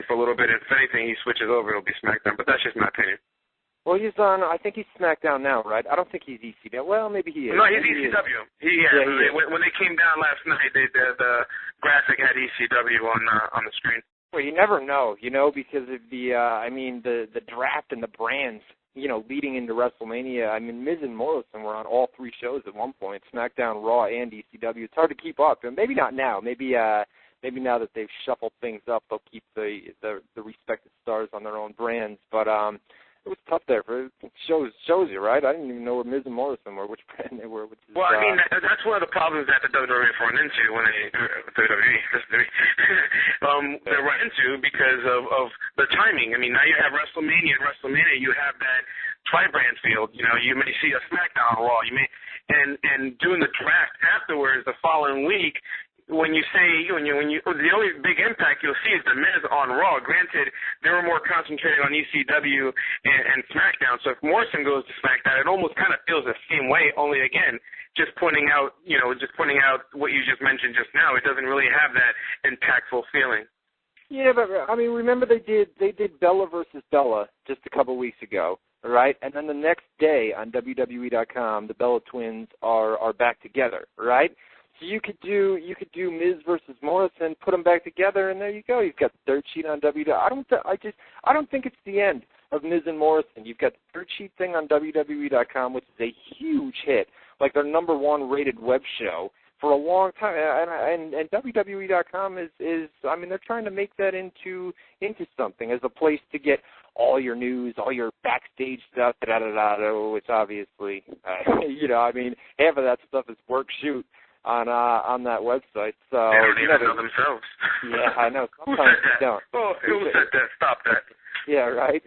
for a little bit. If anything, he switches over, it'll be SmackDown. But that's just my opinion. Well, he's on. I think he's SmackDown now, right? I don't think he's ECW. Well, maybe he is. No, he's ECW. When they came down last night, the graphic had ECW on the screen. Well, you never know, because of the draft and the brands, leading into WrestleMania. I mean, Miz and Morrison were on all three shows at one point: SmackDown, Raw, and ECW. It's hard to keep up, and maybe not now. Maybe now that they've shuffled things up, they'll keep the respected stars on their own brands. But it was tough there. It shows you, right? I didn't even know where Miz and Morrison were, which brand they were. Well, I mean, that's one of the problems that the WWE run into when they run into because of the timing. I mean, now you have WrestleMania. At WrestleMania, you have that tri-brand field. You may see a SmackDown Raw. And doing the draft afterwards the following week. When you the only big impact you'll see is the Miz on Raw. Granted, they were more concentrated on ECW and SmackDown. So if Morrison goes to SmackDown, it almost kind of feels the same way. Only again, just pointing out what you just mentioned just now. It doesn't really have that impactful feeling. Yeah, but I mean, remember they did Bella versus Bella just a couple weeks ago, right? And then the next day on WWE.com, the Bella twins are back together, right? So you could do Miz versus Morrison, put them back together, and there you go. You've got the third sheet on WWE. I don't think it's the end of Miz and Morrison. You've got the third sheet thing on WWE.com, which is a huge hit, like their number one rated web show for a long time. And WWE.com is they're trying to make that into something as a place to get all your news, all your backstage stuff. Which obviously, half of that stuff is work shoot on that website. So they don't even know themselves. Yeah, I know. Sometimes they don't. Oh, who said that? Stop that. Yeah, right.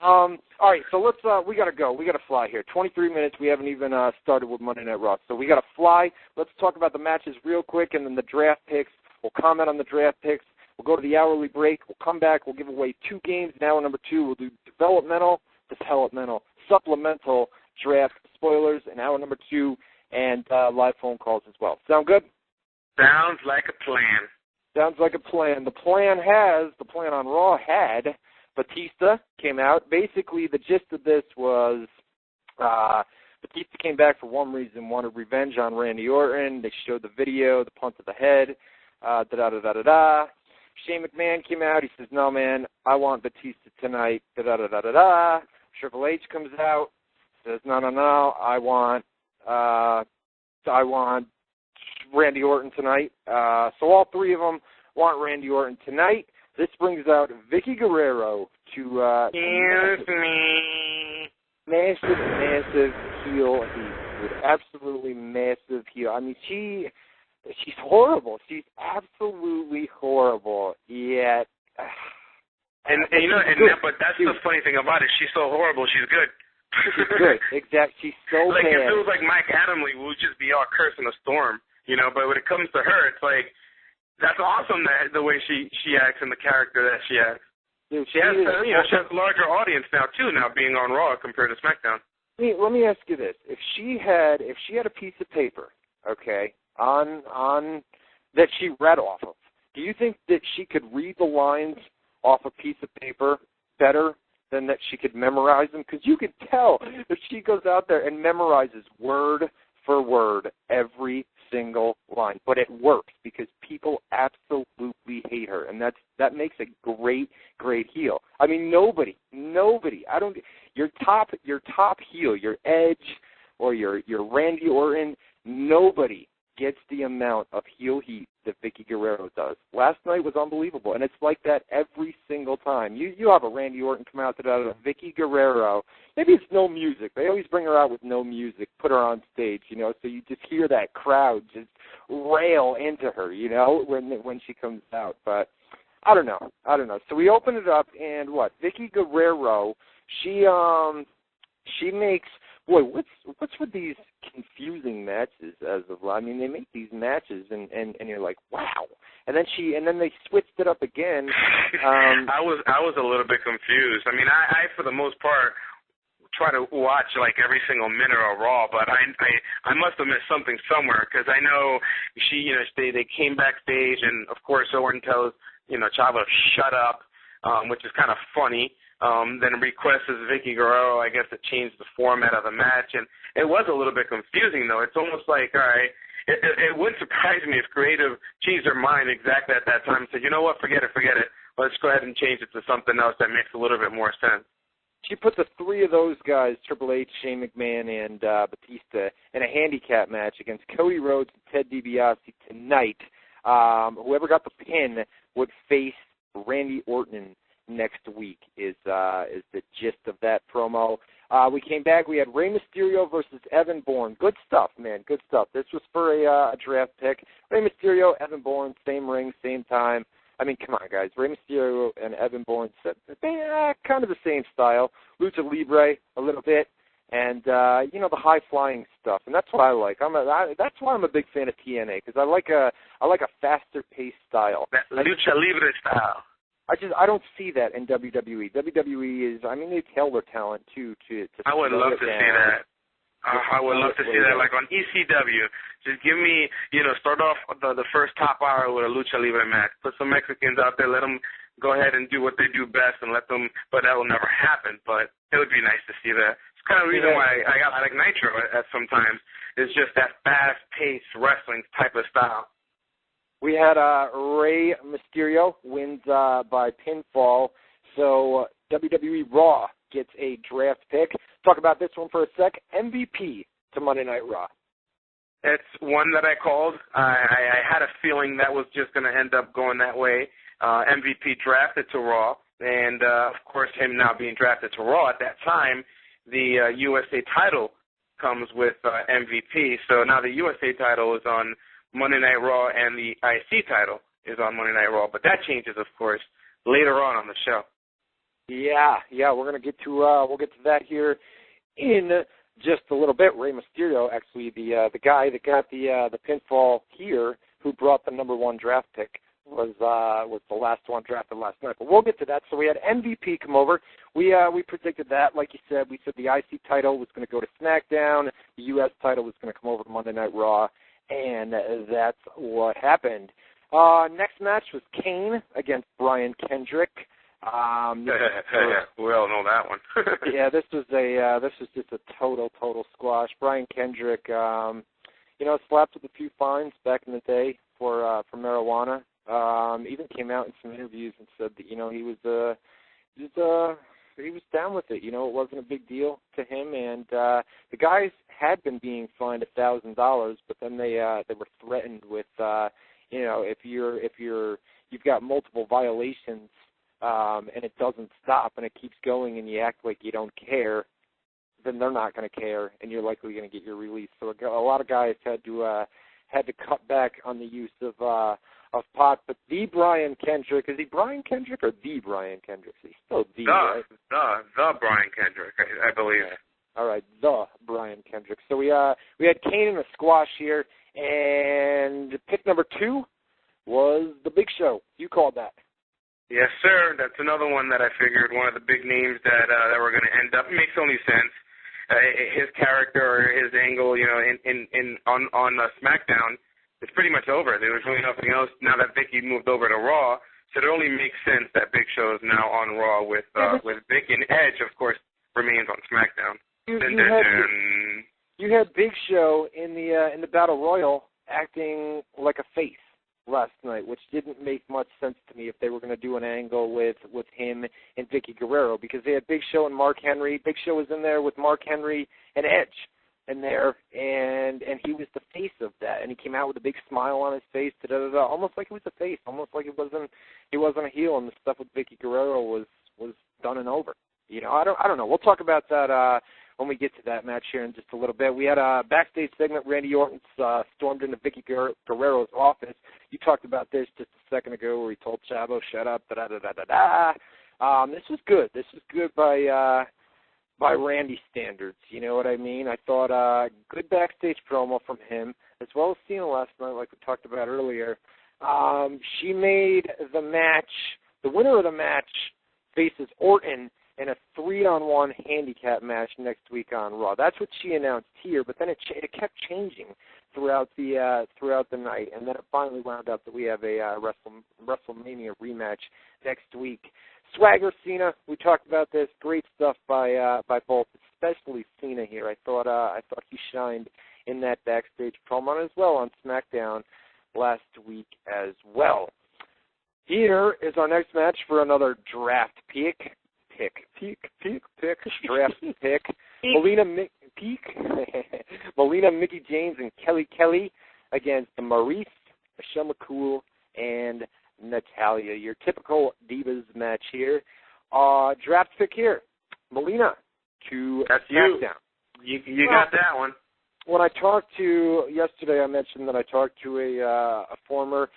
All right, so let's. We gotta go. We gotta fly here. 23 minutes. We haven't even started with Monday Night Raw, so we gotta fly. Let's talk about the matches real quick, and then the draft picks. We'll comment on the draft picks. We'll go to the hourly break. We'll come back. We'll give away 2 games. In hour number 2, we'll do supplemental draft spoilers. In hour number 2. And live phone calls as well. Sound good? Sounds like a plan. Sounds like a plan. The plan on Raw had Batista came out. Basically, the gist of this was Batista came back for one reason, wanted revenge on Randy Orton. They showed the video, the punt to the head, Shane McMahon came out. He says, no, man, I want Batista tonight, Triple H comes out, says, no, I want Randy Orton tonight. So all three of them want Randy Orton tonight. This brings out Vicky Guerrero to excuse me. Massive heel heat. Absolutely massive heel. I mean, she's horrible. She's absolutely horrible. Yet, but that's the funny thing about it. She's so horrible. She's good. She's good. Exactly. She's so like bad. If it was like Mike Adamle, we would just be all cursing a storm, But when it comes to her, it's like that's awesome that the way she acts and the character that she acts. Dude, she has a larger audience now too. Now being on Raw compared to SmackDown. Let me ask you this: if she had a piece of paper, okay, on that she read off of, do you think that she could read the lines off a piece of paper better than that she could memorize them? Because you could tell if she goes out there and memorizes word for word every single line. But it works because people absolutely hate her, and that makes a great heel. I mean, nobody. Your top heel, your Edge or your Randy Orton, nobody gets the amount of heel heat that Vicky Guerrero does. Last night was unbelievable, and it's like that every single time. You have a Randy Orton come out to Vicky Guerrero. Maybe it's no music. They always bring her out with no music, put her on stage, so you just hear that crowd just rail into her, when she comes out. But I don't know. So we open it up, and Vicky Guerrero, she makes, boy, what's with these confusing matches they make these matches and you're like, wow. And then they switched it up again. I was a little bit confused. I mean, I for the most part try to watch like every single minute of Raw, but I must have missed something somewhere because I know they came backstage and of course Orton tells Chavo shut up, which is kind of funny. Then requests Vicky Guerrero, I guess, to change the format of the match. And it was a little bit confusing, though. It's almost like, all right, it wouldn't surprise me if creative changed their mind exactly at that time and said, you know what, forget it. Let's go ahead and change it to something else that makes a little bit more sense. She put the three of those guys, Triple H, Shane McMahon, and Batista, in a handicap match against Cody Rhodes and Ted DiBiase tonight. Whoever got the pin would face Randy Orton next week is the gist of that promo. We came back. We had Rey Mysterio versus Evan Bourne. Good stuff, man. Good stuff. This was for a draft pick. Rey Mysterio, Evan Bourne, same ring, same time. I mean, come on, guys. Rey Mysterio and Evan Bourne, kind of the same style. Lucha Libre a little bit, and the high-flying stuff. And that's what I like. That's why I'm a big fan of TNA, because I like a faster-paced style. That Lucha Libre style. I don't see that in WWE. WWE is, they tell their talent too to I would love to see that. I would love to see that, like on ECW. Just give me, start off the first top hour with a Lucha Libre match. Put some Mexicans out there, let them go ahead and do what they do best, and let them. But that will never happen. But it would be nice to see that. It's kind of the reason why I like Nitro at sometimes. It's just that fast-paced wrestling type of style. We had Rey Mysterio wins by pinfall, so WWE Raw gets a draft pick. Talk about this one for a sec. MVP to Monday Night Raw. It's one that I called. I had a feeling that was just going to end up going that way. MVP drafted to Raw, and, of course, him now being drafted to Raw at that time, the USA title comes with MVP. So now the USA title is on Monday Night Raw, and the IC title is on Monday Night Raw. But that changes, of course, later on the show. Yeah, we're gonna get to we'll get to that here in just a little bit. Rey Mysterio, actually, the guy that got the pinfall here, who brought the number one draft pick, was the last one drafted last night. But we'll get to that. So we had MVP come over. We predicted that, like you said. We said the IC title was going to go to SmackDown. The US title was going to come over to Monday Night Raw. And that's what happened. Next match was Kane against Brian Kendrick. We all know that one. Yeah, this was just a total squash. Brian Kendrick, slapped with a few fines back in the day for marijuana. Even came out in some interviews and said that he was down with it. It wasn't a big deal to him, and the guys had been being fined $1,000, but then they were threatened with, if you've got multiple violations and it doesn't stop and it keeps going and you act like you don't care, then they're not going to care and you're likely going to get your release. So a lot of guys had to cut back on the use of pot. But the Brian Kendrick, is he Brian Kendrick or the Brian Kendrick? He's still right? The Brian Kendrick, I believe. Yeah. All right, the Brian Kendrick. So we had Kane in a squash here, and pick number 2 was the Big Show. You called that. Yes, sir. That's another one that I figured, one of the big names that were going to end up. It makes only sense. His character or his angle, on SmackDown, it's pretty much over. There was really nothing else now that Vicky moved over to Raw. So it only makes sense that Big Show is now on Raw with Vicky, and Edge, of course, remains on SmackDown. You had Big Show in the Battle Royal acting like a face last night, which didn't make much sense to me if they were going to do an angle with him and Vicky Guerrero, because they had Big Show and Mark Henry. Big Show was in there with Mark Henry and Edge in there, and he was the face of that, and he came out with a big smile on his face, almost like he was a face, almost like he wasn't a heel, and the stuff with Vicky Guerrero was done and over. I don't know. We'll talk about that when we get to that match here in just a little bit. We had a backstage segment. Randy Orton stormed into Vicky Guerrero's office. You talked about this just a second ago where he told Chavo, shut up, da-da-da-da-da. This was good. This was good by Randy standards. You know what I mean? I thought good backstage promo from him, as well as Cena last night, like we talked about earlier. She made the winner of the match faces Orton in a 3-on-1 handicap match next week on Raw. That's what she announced here, but then it kept changing throughout the night, and then it finally wound up that we have a WrestleMania rematch next week. Swagger Cena, we talked about this. Great stuff by both, especially Cena here. I thought he shined in that backstage promo as well on SmackDown last week as well. Here is our next match for another draft pick. Draft pick. Melina, Mickie James, and Kelly against Maurice, Michelle McCool, and Natalya. Your typical Divas match here. Draft pick here. Melina to SmackDown. You got that one. When I talked to yesterday, I mentioned that I talked to a former